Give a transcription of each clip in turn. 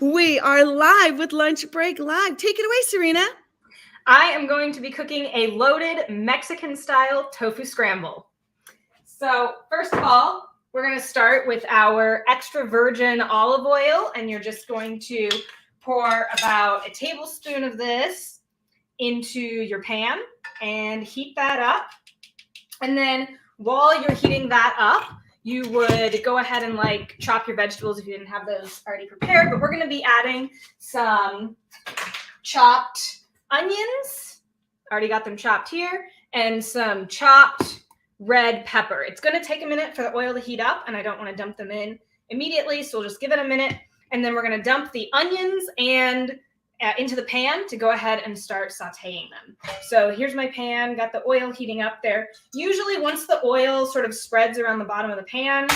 We are live with Lunch Break Live. Take it away, Sarina. I am going to be cooking a loaded Mexican-style tofu scramble. So first of all, we're going to start with our extra virgin olive oil, and you're just going to pour about a tablespoon of this into your pan and heat that up. And then while you're heating that up, you would go ahead and chop your vegetables if you didn't have those already prepared. But we're going to be adding some chopped onions. Already got them chopped here. And some chopped red pepper. It's going to take a minute for the oil to heat up, and I don't want to dump them in immediately, so we'll just give it a minute. And then we're going to dump the onions and into the pan to go ahead and start sauteing them. So here's my pan, got the oil heating up there. Usually once the oil sort of spreads around the bottom of the pan,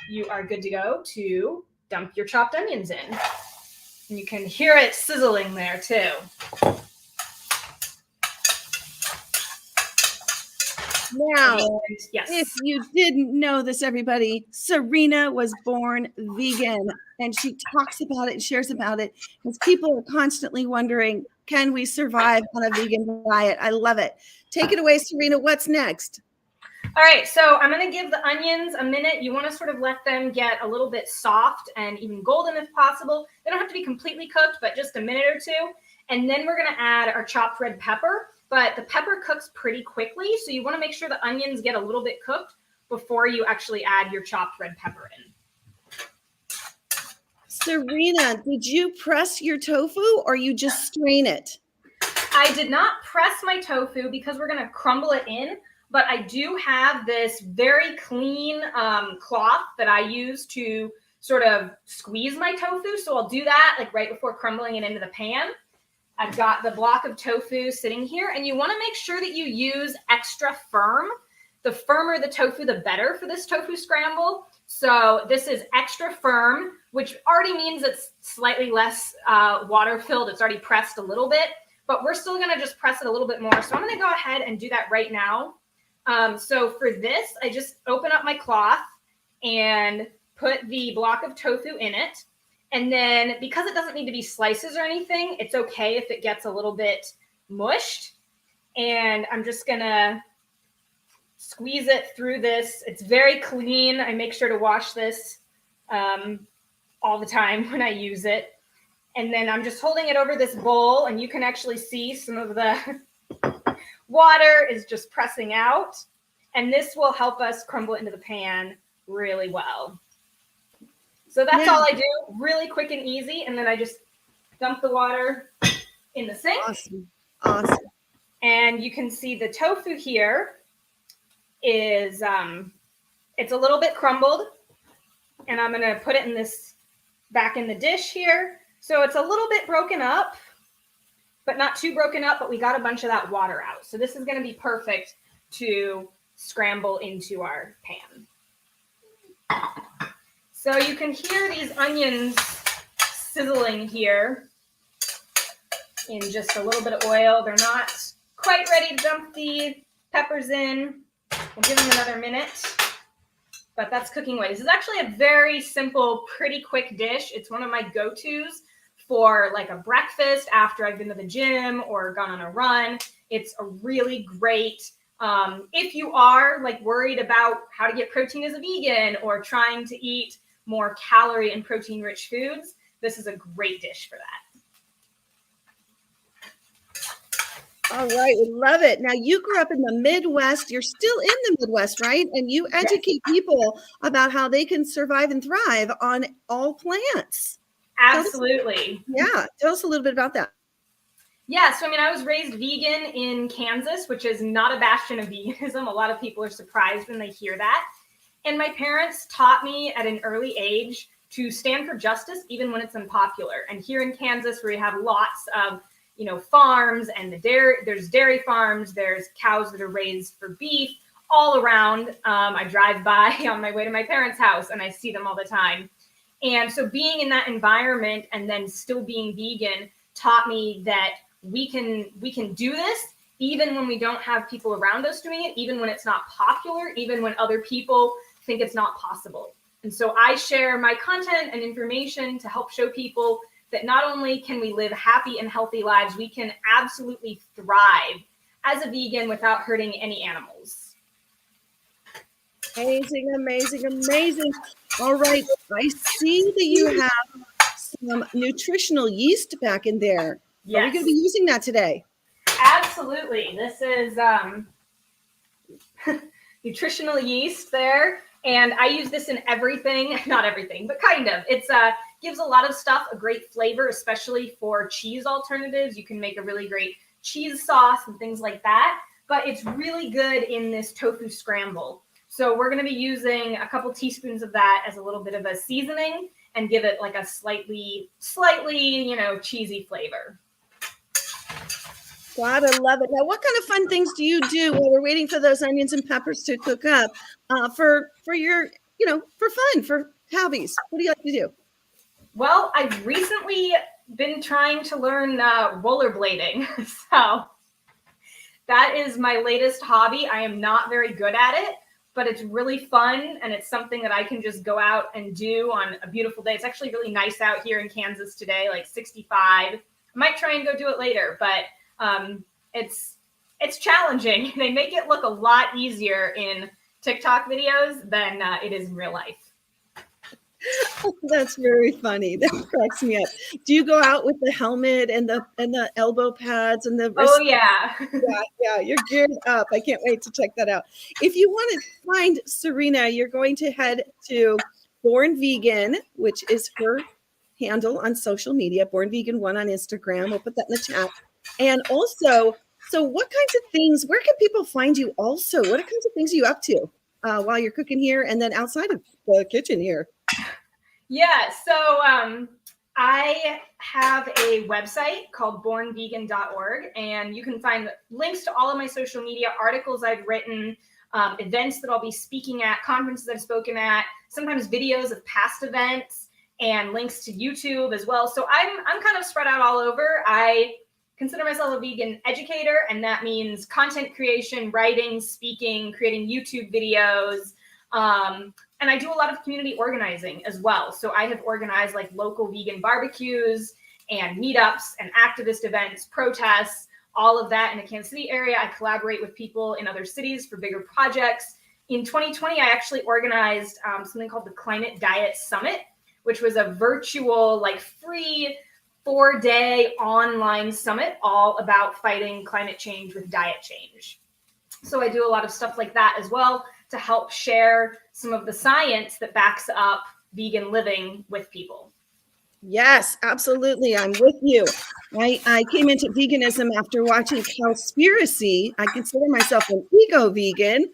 you are good to go to dump your chopped onions in. And you can hear it sizzling there too. Now, yes. If you didn't know this, everybody, Sarina was born vegan, and she talks about it and shares about it because people are constantly wondering, can we survive on a vegan diet? I love it. Take it away, Sarina. What's next? All right, so I'm going to give the onions a minute. You want to sort of let them get a little bit soft and even golden if possible. They don't have to be completely cooked, but just a minute or two. And then we're going to add our chopped red pepper. But the pepper cooks pretty quickly, so you want to make sure the onions get a little bit cooked before you actually add your chopped red pepper in. Sarina, did you press your tofu or you just strain it? I did not press my tofu because we're going to crumble it in, but I do have this very clean cloth that I use to sort of squeeze my tofu. So I'll do that right before crumbling it into the pan. I've got the block of tofu sitting here, and you want to make sure that you use extra firm. The firmer the tofu, the better for this tofu scramble. So this is extra firm, which already means it's slightly less water-filled. It's already pressed a little bit, but we're still going to just press it a little bit more. So I'm going to go ahead and do that right now. So for this, I just open up my cloth and put the block of tofu in it. And then because it doesn't need to be slices or anything, it's okay if it gets a little bit mushed. And I'm just going to squeeze it through this. It's very clean. I make sure to wash this all the time when I use it. And then I'm just holding it over this bowl, and you can actually see some of the water is just pressing out. And this will help us crumble it into the pan really well. So that's all I do, really quick and easy. And then I just dump the water in the sink. Awesome. And you can see the tofu here is, it's a little bit crumbled. And I'm going to put it in this, back in the dish here. So it's a little bit broken up, but not too broken up, but we got a bunch of that water out. So this is going to be perfect to scramble into our pan. So you can hear these onions sizzling here in just a little bit of oil. They're not quite ready to dump the peppers in. We'll give them another minute, but that's cooking away. This is actually a very simple, pretty quick dish. It's one of my go-tos for a breakfast after I've been to the gym or gone on a run. It's a really great, if you are worried about how to get protein as a vegan or trying to eat more calorie and protein rich foods, this is a great dish for that. All right, we love it. Now you grew up in the Midwest. You're still in the Midwest, right? And you educate people about how they can survive and thrive on all plants. Absolutely. Tell us a little bit about that. Yeah, so I was raised vegan in Kansas, which is not a bastion of veganism. A lot of people are surprised when they hear that. And my parents taught me at an early age to stand for justice, even when it's unpopular. And here in Kansas, where we have lots of, farms and there's dairy farms, there's cows that are raised for beef all around. I drive by on my way to my parents' house and I see them all the time. And so being in that environment and then still being vegan taught me that we can do this even when we don't have people around us doing it, even when it's not popular, even when other people think it's not possible. And so I share my content and information to help show people that not only can we live happy and healthy lives, we can absolutely thrive as a vegan without hurting any animals. Amazing, amazing, amazing. All right. I see that you have some nutritional yeast back in there. Yes. Are we going to be using that today? Absolutely. This is nutritional yeast there. And I use this in everything, not everything, but kind of. It's gives a lot of stuff a great flavor, especially for cheese alternatives. You can make a really great cheese sauce and things like that. But it's really good in this tofu scramble. So we're going to be using a couple teaspoons of that as a little bit of a seasoning and give it like a slightly, cheesy flavor. Gotta love it. Now, what kind of fun things do you do while we're waiting for those onions and peppers to cook up for your, for fun, for hobbies? What do you like to do? Well, I've recently been trying to learn rollerblading. So that is my latest hobby. I am not very good at it, but it's really fun. And it's something that I can just go out and do on a beautiful day. It's actually really nice out here in Kansas today, like 65. I might try and go do it later, but it's challenging. They make it look a lot easier in TikTok videos than it is in real life. That's very funny. That cracks me up. Do you go out with the helmet and the elbow pads and the wrist? Oh yeah. Yeah, you're geared up. I can't wait to check that out. If you want to find Sarina, you're going to head to Born Vegan, which is her handle on social media, Born Vegan 1 on Instagram. We'll put that in the chat. And also, so what kinds of things, where can people find you also? What kinds of things are you up to while you're cooking here and then outside of the kitchen here? Yeah, so I have a website called bornvegan.org, and you can find links to all of my social media, articles I've written, events that I'll be speaking at, conferences I've spoken at, sometimes videos of past events, and links to YouTube as well. So I'm kind of spread out all over. I consider myself a vegan educator, and that means content creation, writing, speaking, creating YouTube videos, and I do a lot of community organizing as well. So I have organized like local vegan barbecues and meetups and activist events, protests, all of that in the Kansas City area. I collaborate with people in other cities for bigger projects. In 2020, I actually organized something called the Climate Diet Summit, which was a virtual, like free 4-day online summit all about fighting climate change with diet change. So I do a lot of stuff like that as well to help share some of the science that backs up vegan living with people. Yes, absolutely. I'm with you. I came into veganism after watching Cowspiracy. I consider myself an eco-vegan,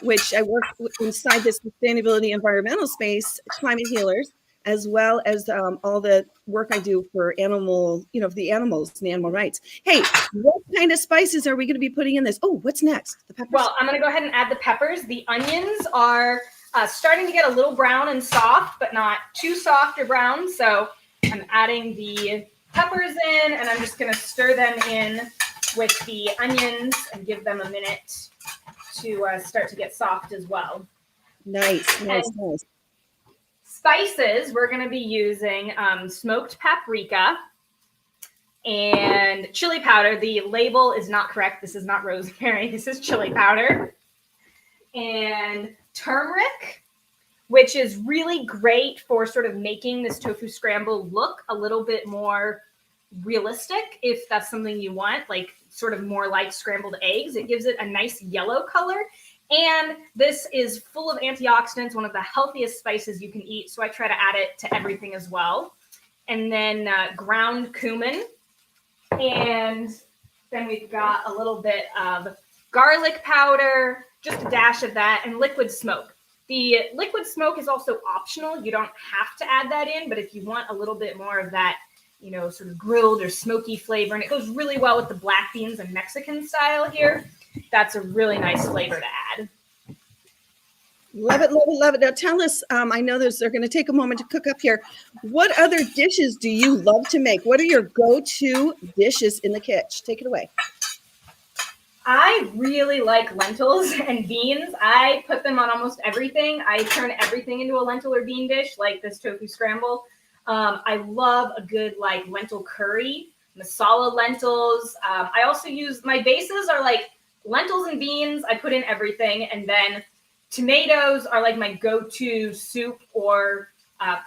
which I work inside the sustainability environmental space, climate healers, as well as all the work I do for animal, the animals and animal rights. Hey, what kind of spices are we going to be putting in this? Oh, what's next? The peppers? Well, I'm going to go ahead and add the peppers. The onions are starting to get a little brown and soft, but not too soft or brown. So I'm adding the peppers in, and I'm just going to stir them in with the onions and give them a minute to start to get soft as well. Nice. Spices, we're going to be using smoked paprika and chili powder. The label is not correct. This is not rosemary. This is chili powder. And turmeric, which is really great for sort of making this tofu scramble look a little bit more realistic, if that's something you want, like sort of more like scrambled eggs. It gives it a nice yellow color. And this is full of antioxidants, one of the healthiest spices you can eat. So I try to add it to everything as well. And then ground cumin. And then we've got a little bit of garlic powder, just a dash of that, and liquid smoke. The liquid smoke is also optional. You don't have to add that in, but if you want a little bit more of that, sort of grilled or smoky flavor, and it goes really well with the black beans and Mexican style here, that's a really nice flavor to add. Love it, love it, love it. Now tell us, I know they're going to take a moment to cook up here. What other dishes do you love to make? What are your go-to dishes in the kitchen? Take it away. I really like lentils and beans. I put them on almost everything. I turn everything into a lentil or bean dish, like this tofu scramble. I love a good like lentil curry, masala lentils. I also use, my bases are like lentils and beans. I put in everything, and then tomatoes are like my go-to soup or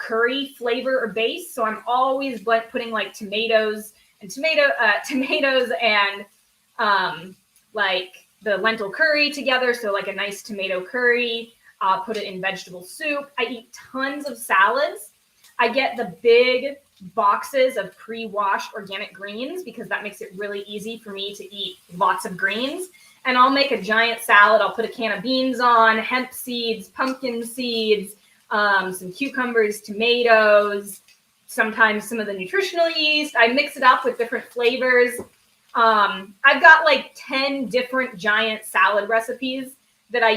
curry flavor or base. So I'm always putting like tomatoes and like the lentil curry together. So like a nice tomato curry, put it in vegetable soup. I eat tons of salads. I get the big boxes of pre-washed organic greens because that makes it really easy for me to eat lots of greens. And I'll make a giant salad. I'll put a can of beans on, hemp seeds, pumpkin seeds, some cucumbers, tomatoes, sometimes some of the nutritional yeast. I mix it up with different flavors. I've got like 10 different giant salad recipes that I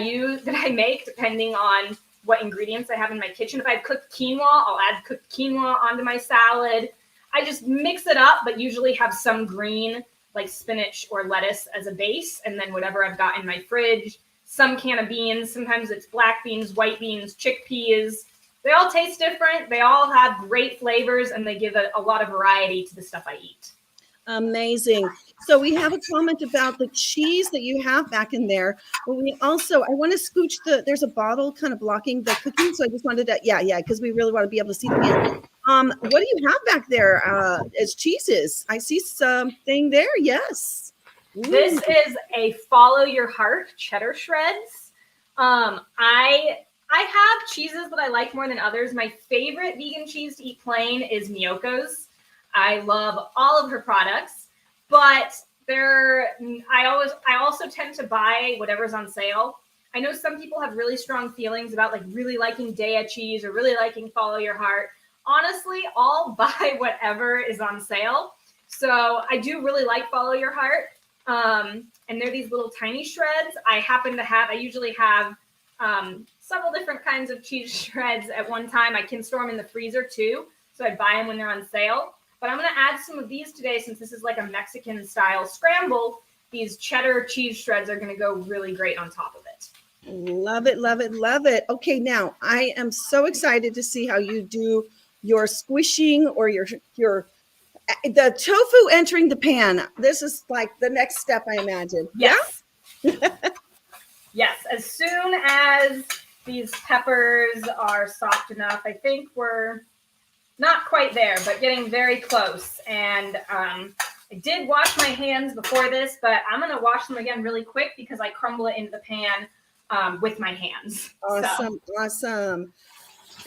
make depending on what ingredients I have in my kitchen. If I have cooked quinoa, I'll add cooked quinoa onto my salad. I just mix it up, but usually have some green like spinach or lettuce as a base, and then whatever I've got in my fridge, some can of beans. Sometimes it's black beans, white beans, chickpeas. They all taste different. They all have great flavors, and they give a lot of variety to the stuff I eat. Amazing. So we have a comment about the cheese that you have back in there. But we also, I want to scooch there's a bottle kind of blocking the cooking. So I just wanted to, because we really want to be able to see the pan. What do you have back there as cheeses? I see something there. Yes. Ooh. This is a Follow Your Heart cheddar shreds. I have cheeses that I like more than others. My favorite vegan cheese to eat plain is Miyoko's. I love all of her products, but I also tend to buy whatever's on sale. I know some people have really strong feelings about like really liking Daiya cheese or really liking Follow Your Heart. Honestly, I'll buy whatever is on sale. So I do really like Follow Your Heart. And they're these little tiny shreds. I usually have several different kinds of cheese shreds at one time. I can store them in the freezer too. So I buy them when they're on sale. But I'm going to add some of these today since this is like a Mexican style scramble. These cheddar cheese shreds are going to go really great on top of it. Love it, love it, love it. Okay, now I am so excited to see how you do your squishing or the tofu entering the pan. This is like the next step, I imagine. Yes. Yeah? Yes. As soon as these peppers are soft enough, I think we're not quite there, but getting very close. And I did wash my hands before this, but I'm going to wash them again really quick because I crumble it into the pan with my hands. Awesome.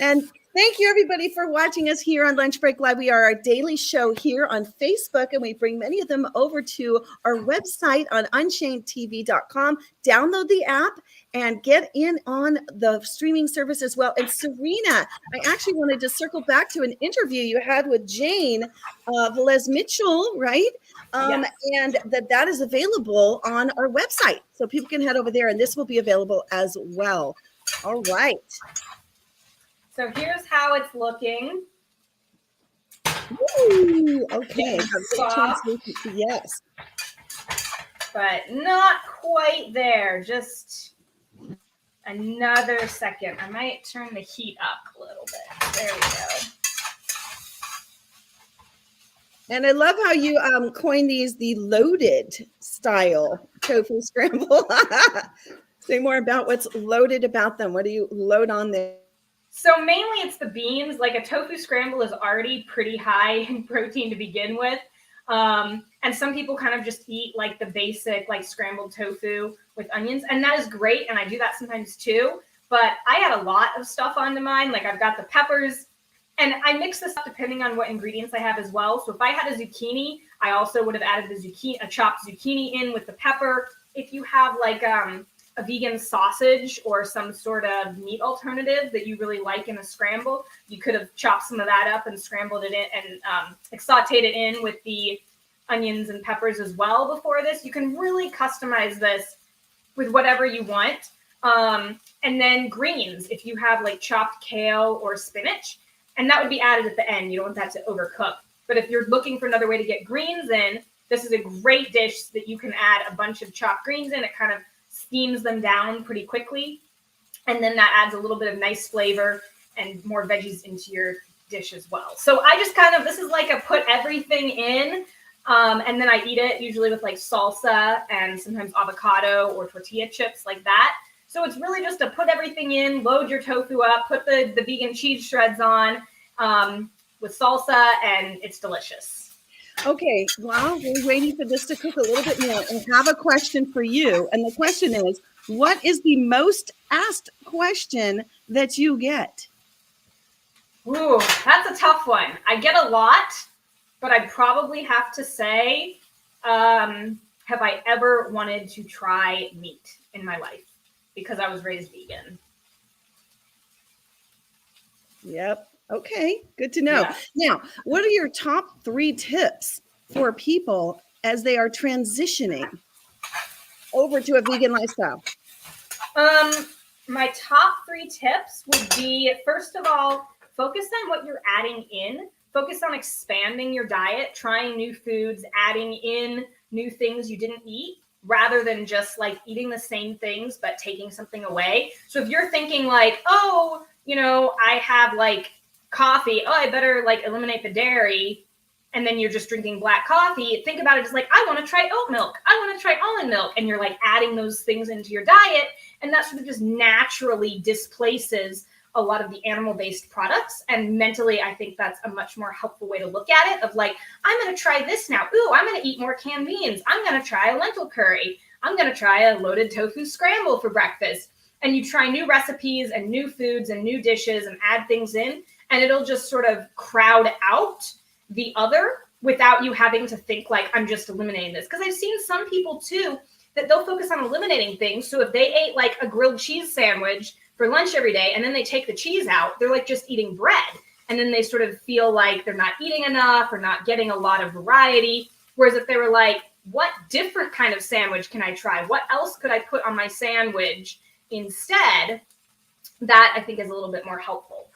And thank you, everybody, for watching us here on Lunch Break Live. We are our daily show here on Facebook, and we bring many of them over to our website on UnChainedTV.com. Download the app and get in on the streaming service as well. And Sarina, I actually wanted to circle back to an interview you had with Jane Velez Mitchell, right? Yes. And that is available on our website. So people can head over there, and this will be available as well. All right. So here's how it's looking. Ooh, okay. Yes. But not quite there. Just another second. I might turn the heat up a little bit. There we go. And I love how you coined these the loaded style tofu scramble. Say more about what's loaded about them. What do you load on there? So mainly it's the beans. Like a tofu scramble is already pretty high in protein to begin with. And some people kind of just eat like the basic like scrambled tofu with onions. And that is great. And I do that sometimes too. But I add a lot of stuff onto mine. Like I've got the peppers. And I mix this up depending on what ingredients I have as well. So if I had a zucchini, I also would have added a chopped zucchini in with the pepper. If you have like a vegan sausage or some sort of meat alternative that you really like in a scramble, you could have chopped some of that up and scrambled it in and sauteed it in with the onions and peppers as well before this. You can really customize this with whatever you want. And then greens, if you have like chopped kale or spinach, and that would be added at the end. You don't want that to overcook. But if you're looking for another way to get greens in, This is a great dish that you can add a bunch of chopped greens in. It kind of steams them down pretty quickly. And then that adds a little bit of nice flavor and more veggies into your dish as well. So I just kind of, this is like a put everything in, and then I eat it usually with like salsa and sometimes avocado or tortilla chips like that. So it's really just to put everything in, load your tofu up, put the vegan cheese shreds on with salsa, and it's delicious. Okay, well, we're waiting for this to cook a little bit more and have a question for you. And the question is, what is the most asked question that you get? Ooh, that's a tough one. I get a lot, but I'd probably have to say, have I ever wanted to try meat in my life? Because I was raised vegan. Yep. Okay, good to know. Yeah. Now, what are your top 3 tips for people as they are transitioning over to a vegan lifestyle? My top 3 tips would be, first of all, focus on what you're adding in. Focus on expanding your diet, trying new foods, adding in new things you didn't eat, rather than just like eating the same things but taking something away. So if you're thinking like, oh, you know, I have like coffee, oh, I better like eliminate the dairy, and then you're just drinking black coffee, think about it as like, I want to try oat milk, I want to try almond milk, and you're like adding those things into your diet, and that sort of just naturally displaces a lot of the animal-based products. And mentally, I think that's a much more helpful way to look at it, of like, I'm going to try this now. Ooh, I'm going to eat more canned beans. I'm going to try a lentil curry. I'm going to try a loaded tofu scramble for breakfast. And you try new recipes and new foods and new dishes and add things in, and it'll just sort of crowd out the other without you having to think like, I'm just eliminating this. Because I've seen some people too, that they'll focus on eliminating things. So if they ate like a grilled cheese sandwich for lunch every day, and then they take the cheese out, they're like just eating bread. And then they sort of feel like they're not eating enough or not getting a lot of variety. Whereas if they were like, what different kind of sandwich can I try? What else could I put on my sandwich instead? That I think is a little bit more helpful.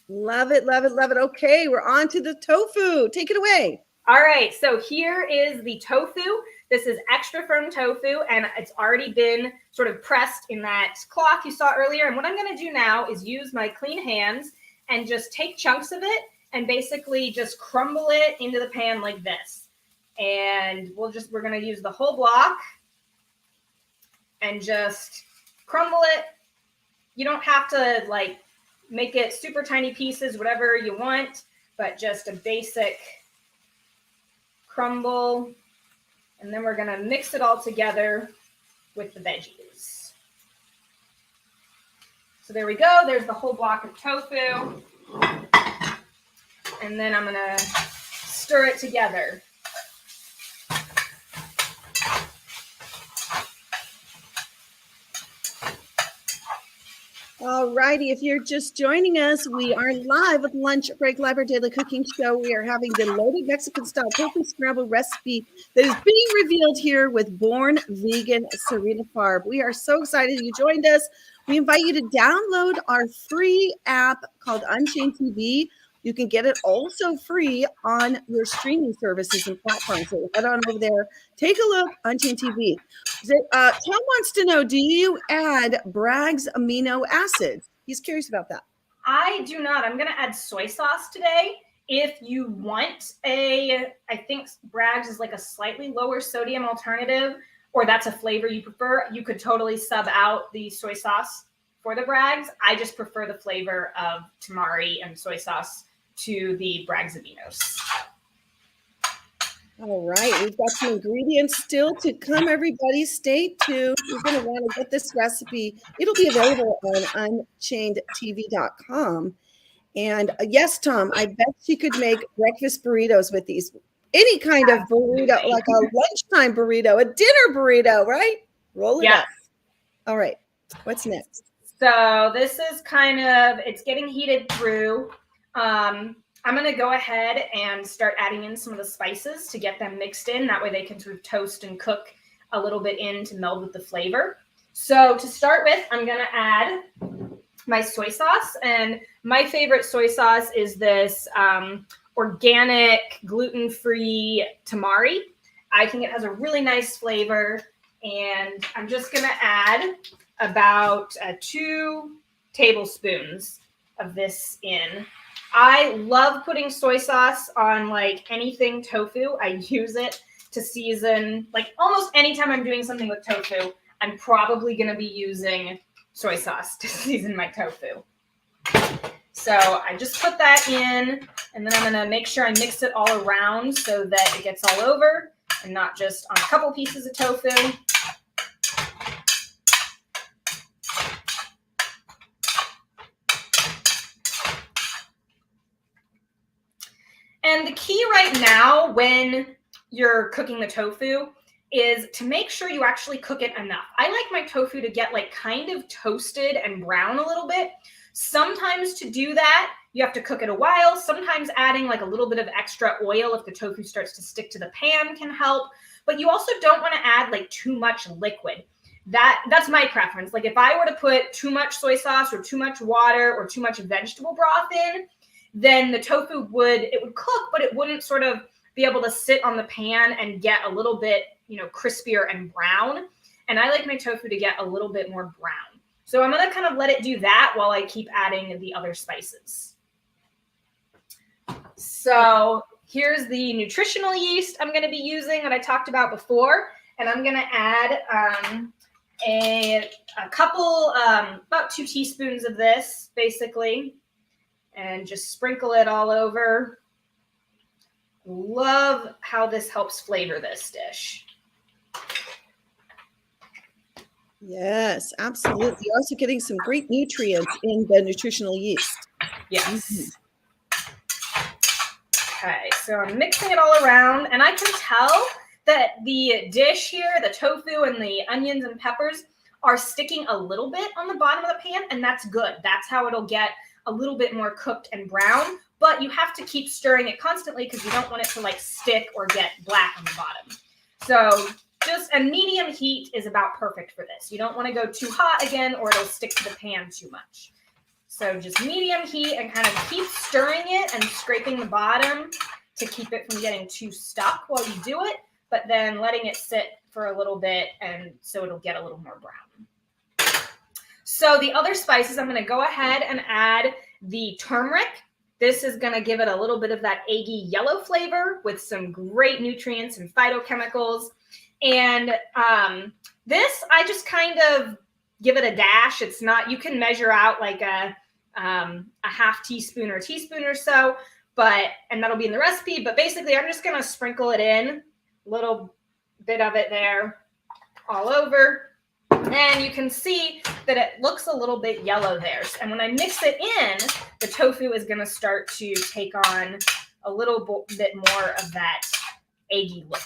Love it, love it, love it. Okay, we're on to the tofu. Take it away. All right, so here is the tofu. This is extra firm tofu, and it's already been sort of pressed in that cloth you saw earlier. And what I'm going to do now is use my clean hands and just take chunks of it and basically just crumble it into the pan like this. And we're going to use the whole block and just crumble it. You don't have to like make it super tiny pieces, whatever you want, but just a basic crumble. And then we're going to mix it all together with the veggies. So there we go. There's the whole block of tofu. And then I'm going to stir it together. All righty. If you're just joining us, we are live with Lunch Break Live, our daily cooking show. We are having the loaded Mexican style tofu scramble recipe that is being revealed here with Born Vegan Sarina Farb. We are so excited you joined us. We invite you to download our free app called UnChainedTV. You can get it also free on your streaming services and platforms. So head on over there, take a look, UnChainedTV. Tom wants to know, do you add Bragg's amino acids? He's curious about that. I do not. I'm going to add soy sauce today. If you want I think Bragg's is like a slightly lower sodium alternative, or that's a flavor you prefer, you could totally sub out the soy sauce for the Bragg's. I just prefer the flavor of tamari and soy sauce to the Bragg's aminos. All right, we've got some ingredients still to come, everybody. Stay tuned. You're going to want to get this recipe. It'll be available on UnChainedTV.com. And yes, Tom, I bet she could make breakfast burritos with these. Any kind of burrito, like a lunchtime burrito, a dinner burrito, right? Roll it up. All right, what's next? So this is it's getting heated through. I'm going to go ahead and start adding in some of the spices to get them mixed in. That way they can sort of toast and cook a little bit in to meld with the flavor. So to start with, I'm going to add my soy sauce. And my favorite soy sauce is this organic, gluten-free tamari. I think it has a really nice flavor. And I'm just going to add about 2 tablespoons of this in. I love putting soy sauce on like anything tofu. I use it to season, like almost anytime I'm doing something with tofu, I'm probably going to be using soy sauce to season my tofu. So I just put that in, and then I'm going to make sure I mix it all around so that it gets all over and not just on a couple pieces of tofu. And the key right now when you're cooking the tofu is to make sure you actually cook it enough. I like my tofu to get like kind of toasted and brown a little bit. Sometimes to do that, you have to cook it a while. Sometimes adding like a little bit of extra oil if the tofu starts to stick to the pan can help. But you also don't want to add like too much liquid. That's my preference. Like if I were to put too much soy sauce or too much water or too much vegetable broth in, then the tofu would cook, but it wouldn't sort of be able to sit on the pan and get a little bit, crispier and brown. And I like my tofu to get a little bit more brown. So I'm going to kind of let it do that while I keep adding the other spices. So here's the nutritional yeast I'm going to be using that I talked about before. And I'm going to add a couple, about 2 teaspoons of this, basically. And just sprinkle it all over. Love how this helps flavor this dish. Yes, absolutely. You're also getting some great nutrients in the nutritional yeast. Yes. Okay, so I'm mixing it all around, and I can tell that the dish here, the tofu and the onions and peppers, are sticking a little bit on the bottom of the pan, and that's good. That's how it'll get a little bit more cooked and brown, but you have to keep stirring it constantly because you don't want it to like stick or get black on the bottom. So just a medium heat is about perfect for this. You don't want to go too hot again or it'll stick to the pan too much. So just medium heat and kind of keep stirring it and scraping the bottom to keep it from getting too stuck while you do it, but then letting it sit for a little bit and so it'll get a little more brown. So the other spices, I'm going to go ahead and add the turmeric. This is going to give it a little bit of that eggy yellow flavor with some great nutrients and phytochemicals. And this, I just kind of give it a dash. It's not, you can measure out like a half teaspoon or a teaspoon or so, and that'll be in the recipe. But basically, I'm just going to sprinkle it in, a little bit of it there all over. And you can see that it looks a little bit yellow there. And when I mix it in, the tofu is going to start to take on a little bit more of that eggy look.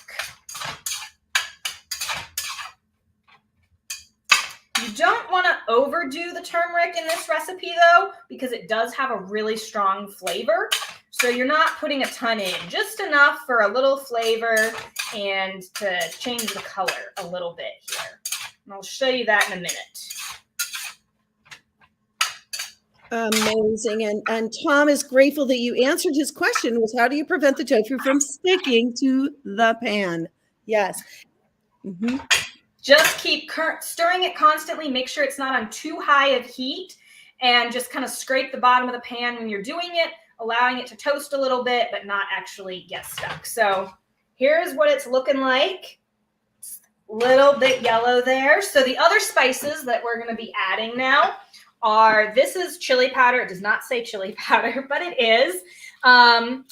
You don't want to overdo the turmeric in this recipe, though, because it does have a really strong flavor. So you're not putting a ton in, just enough for a little flavor and to change the color a little bit here. And I'll show you that in a minute. Amazing. And Tom is grateful that you answered his question was, how do you prevent the tofu from sticking to the pan? Yes. Mm-hmm. Just keep stirring it constantly. Make sure it's not on too high of heat and just kind of scrape the bottom of the pan when you're doing it, allowing it to toast a little bit, but not actually get stuck. So here's what it's looking like. Little bit yellow there. So the other spices that we're going to be adding now are, this is chili powder. It does not say chili powder, but it is. And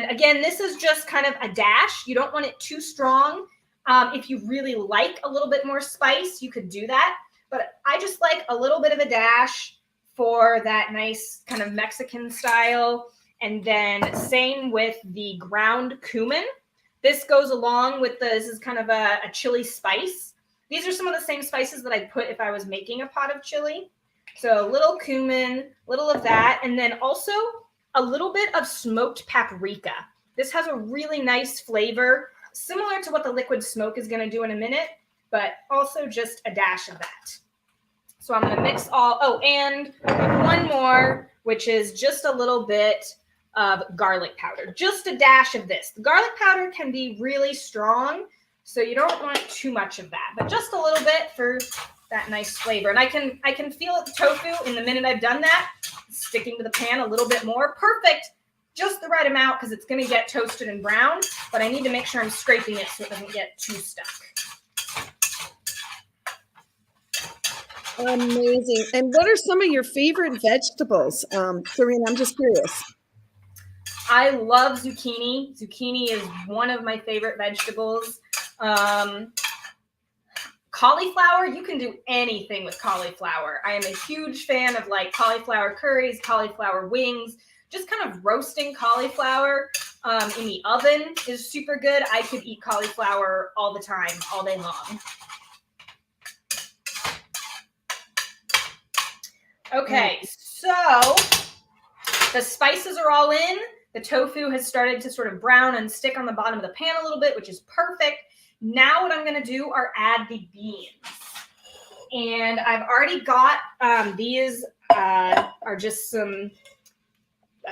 again, this is just kind of a dash. You don't want it too strong. If you really like a little bit more spice, you could do that. But I just like a little bit of a dash for that nice kind of Mexican style. And then same with the ground cumin. This goes along with this is kind of a chili spice. These are some of the same spices that I'd put if I was making a pot of chili. So a little cumin, little of that, and then also a little bit of smoked paprika. This has a really nice flavor, similar to what the liquid smoke is going to do in a minute, but also just a dash of that. So I'm going to mix all, and one more, which is just a little bit of garlic powder, just a dash of this. The garlic powder can be really strong, so you don't want too much of that, but just a little bit for that nice flavor. And I can feel the tofu in the minute I've done that, sticking to the pan a little bit more. Perfect, just the right amount because it's going to get toasted and brown, but I need to make sure I'm scraping it so it doesn't get too stuck. Amazing. And what are some of your favorite vegetables? Sarina, I'm just curious. I love zucchini. Zucchini is one of my favorite vegetables. Cauliflower, you can do anything with cauliflower. I am a huge fan of like cauliflower curries, cauliflower wings, just kind of roasting cauliflower in the oven is super good. I could eat cauliflower all the time, all day long. Okay, so the spices are all in. The tofu has started to sort of brown and stick on the bottom of the pan a little bit, which is perfect. Now what I'm going to do are add the beans. And I've already got these are just a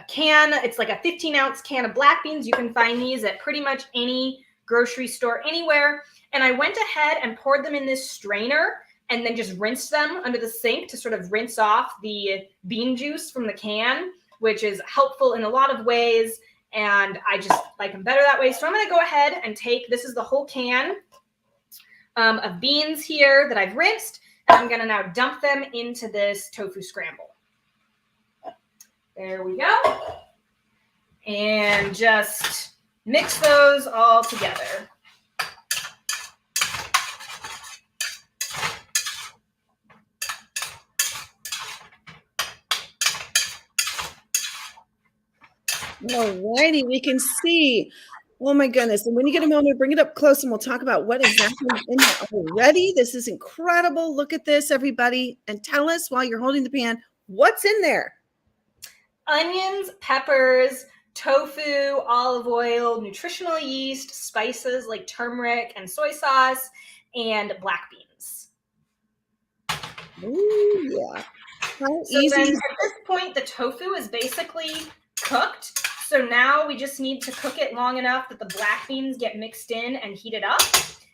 can. It's like a 15-ounce can of black beans. You can find these at pretty much any grocery store anywhere. And I went ahead and poured them in this strainer and then just rinsed them under the sink to sort of rinse off the bean juice from the can, which is helpful in a lot of ways. And I just like them better that way. So I'm going to go ahead and this is the whole can of beans here that I've rinsed. And I'm going to now dump them into this tofu scramble. There we go. And just mix those all together. All righty, we can see. Oh my goodness. And when you get a moment, bring it up close and we'll talk about what exactly is in there already. This is incredible. Look at this, everybody. And tell us while you're holding the pan, what's in there? Onions, peppers, tofu, olive oil, nutritional yeast, spices like turmeric and soy sauce, and black beans. Ooh, yeah. How so easy. Then at this point, the tofu is basically cooked. So now we just need to cook it long enough that the black beans get mixed in and heated up.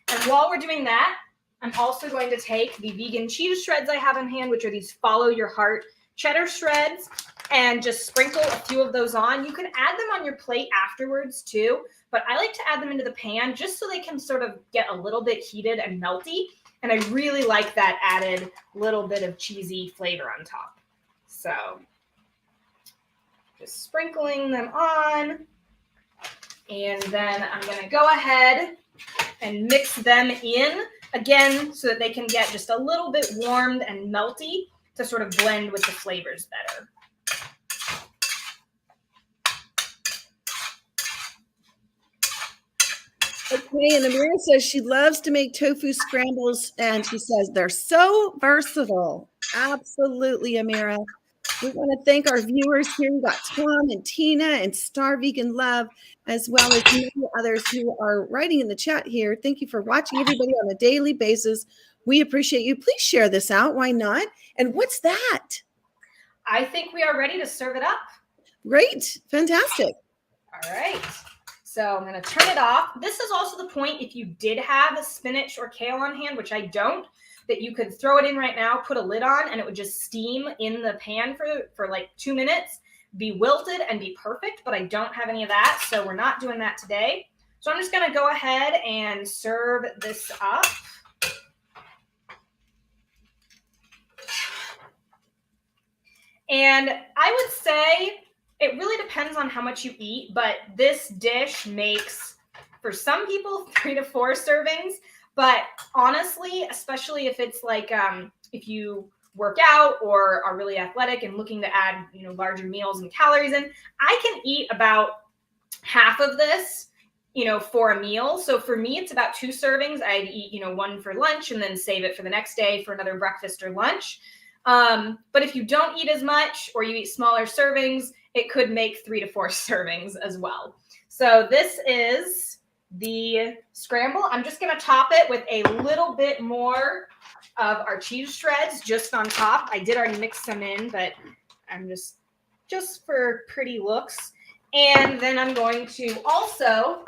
And while we're doing that, I'm also going to take the vegan cheese shreds I have in hand, which are these Follow Your Heart cheddar shreds, and just sprinkle a few of those on. You can add them on your plate afterwards too, but I like to add them into the pan just so they can sort of get a little bit heated and melty. And I really like that added little bit of cheesy flavor on top. So just sprinkling them on. And then I'm going to go ahead and mix them in again so that they can get just a little bit warmed and melty to sort of blend with the flavors better. Okay, and Amira says she loves to make tofu scrambles, and she says they're so versatile. Absolutely, Amira. We want to thank our viewers here. We've got Tom and Tina and Star Vegan Love, as well as many others who are writing in the chat here. Thank you for watching, everybody, on a daily basis. We appreciate you. Please share this out. Why not? And what's that? I think we are ready to serve it up. Great. Fantastic. All right. So I'm going to turn it off. This is also the point, if you did have a spinach or kale on hand, which I don't, that you could throw it in right now, put a lid on, and it would just steam in the pan for like 2 minutes, be wilted and be perfect, but I don't have any of that, so we're not doing that today. So I'm just going to go ahead and serve this up. And I would say it really depends on how much you eat, but this dish makes, for some people, 3 to 4 servings. But honestly, especially if it's like if you work out or are really athletic and looking to add, larger meals and calories in, I can eat about half of this, for a meal. So for me, it's about 2 servings. I'd eat, 1 for lunch and then save it for the next day for another breakfast or lunch. But if you don't eat as much or you eat smaller servings, it could make 3 to 4 servings as well. So this is the scramble. I'm just going to top it with a little bit more of our cheese shreds just on top. I did already mix some in, but I'm just for pretty looks. And then I'm going to also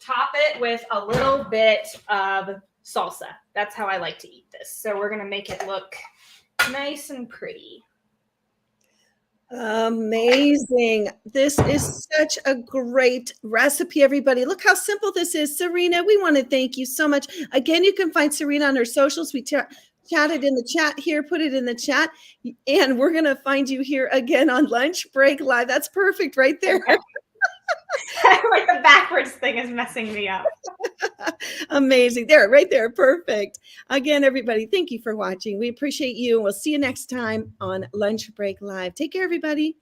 top it with a little bit of salsa. That's how I like to eat this. So we're going to make it look nice and pretty. Amazing. This is such a great recipe, everybody. Look how simple this is. Sarina, we want to thank you so much. Again, you can find Sarina on her socials. We chatted in the chat here, put it in the chat, and we're going to find you here again on Lunch Break Live. That's perfect right there. Okay. Like the backwards thing is messing me up. Amazing. There, right there. Perfect. Again, everybody, thank you for watching. We appreciate you. We'll see you next time on Lunch Break Live. Take care, everybody.